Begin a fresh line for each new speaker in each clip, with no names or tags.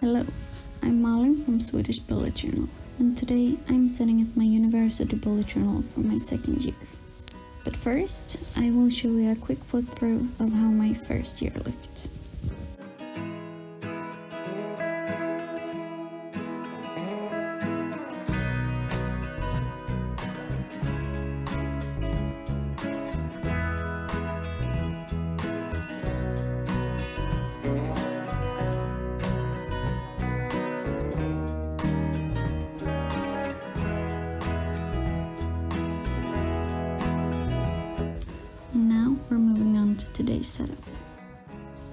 Hello, I'm Malin from SwedishBulletJournal, and today I'm setting up my university bullet journal for my second year. But first, I will show you a quick flip through of how my first year looked. And now we're moving on to today's setup.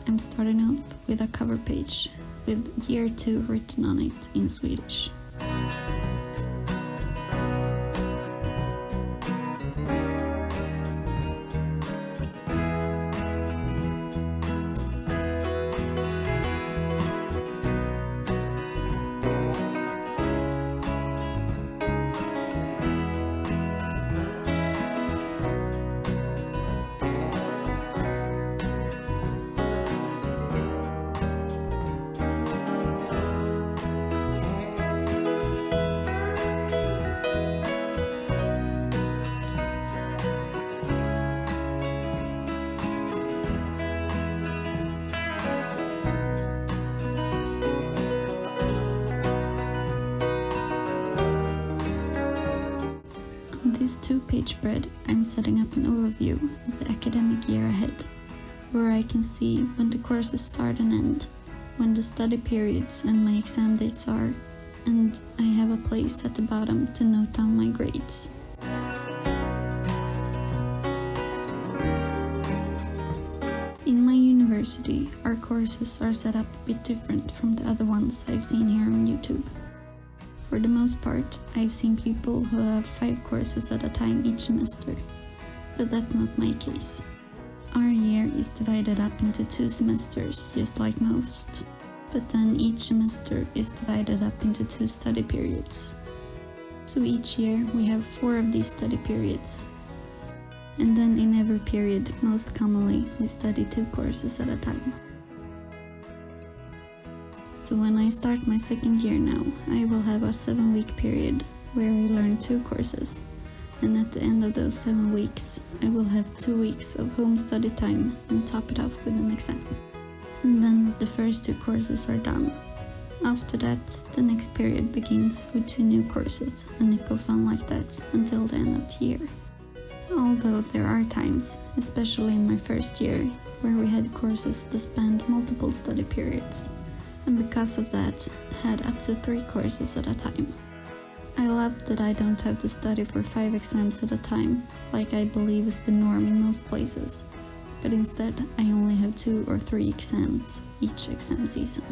I'm starting off with a cover page with year 2 written on it in Swedish. On this 2-page spread, I'm setting up an overview of the academic year ahead, where I can see when the courses start and end, when the study periods and my exam dates are, and I have a place at the bottom to note down my grades. In my university, our courses are set up a bit different from the other ones I've seen here on YouTube. For the most part, I've seen people who have 5 courses at a time each semester, but that's not my case. Our year is divided up into 2 semesters, just like most, but then each semester is divided up into 2 study periods. So each year we have 4 of these study periods, and then in every period, most commonly, we study 2 courses at a time. So when I start my second year now, I will have a 7-week period where I learn 2 courses, and at the end of those 7 weeks, I will have 2 weeks of home study time and top it off with an exam. And then the first 2 courses are done. After that, the next period begins with 2 new courses, and it goes on like that until the end of the year. Although there are times, especially in my first year, where we had courses that spanned multiple study periods, and because of that, had up to 3 courses at a time. I love that I don't have to study for 5 exams at a time, like I believe is the norm in most places, but instead I only have 2 or 3 exams each exam season.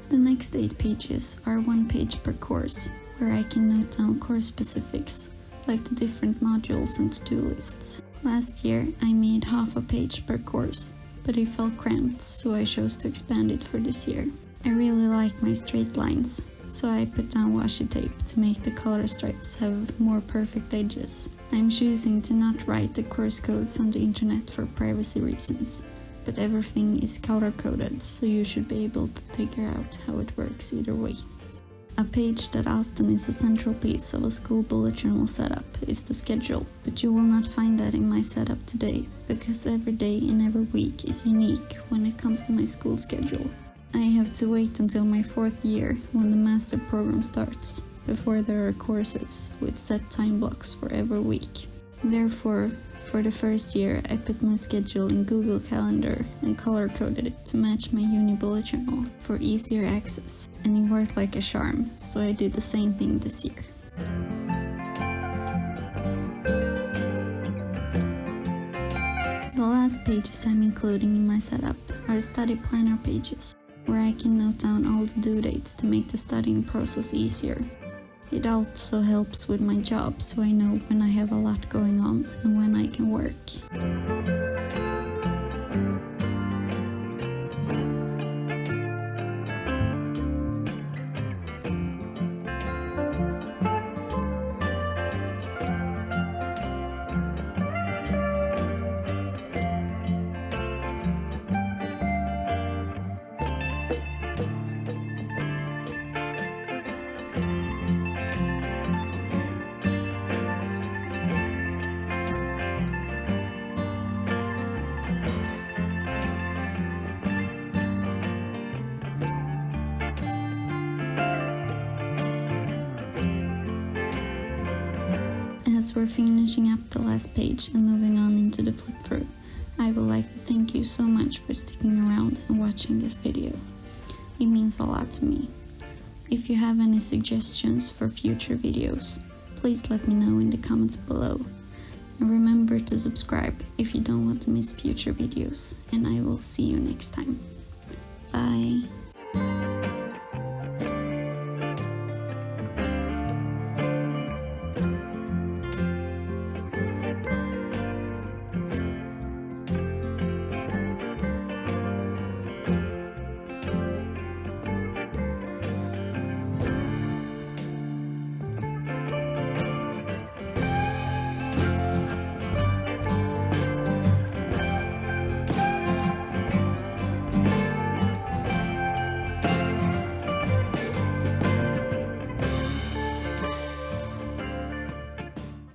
The next 8 pages are 1 page per course, where I can note down course specifics, like the different modules and to-do lists. Last year I made half a page per course, but it felt cramped, so I chose to expand it for this year. I really like my straight lines, so I put down washi tape to make the color stripes have more perfect edges. I'm choosing to not write the course codes on the internet for privacy reasons, but everything is color coded, so you should be able to figure out how it works either way. A page that often is a central piece of a school bullet journal setup is the schedule, but you will not find that in my setup today, because every day and every week is unique when it comes to my school schedule. I have to wait until my 4th year when the master program starts, before there are courses with set time blocks for every week. Therefore, for the first year, I put my schedule in Google Calendar and color-coded it to match my uni bullet journal for easier access, and it worked like a charm, so I did the same thing this year. The last pages I'm including in my setup are study planner pages, where I can note down all the due dates to make the studying process easier. It also helps with my job, so I know when I have a lot going on and when I can work. As we're finishing up the last page and moving on into the flip through, I would like to thank you so much for sticking around and watching this video. It means a lot to me. If you have any suggestions for future videos, please let me know in the comments below. And remember to subscribe if you don't want to miss future videos, and I will see you next time. Bye!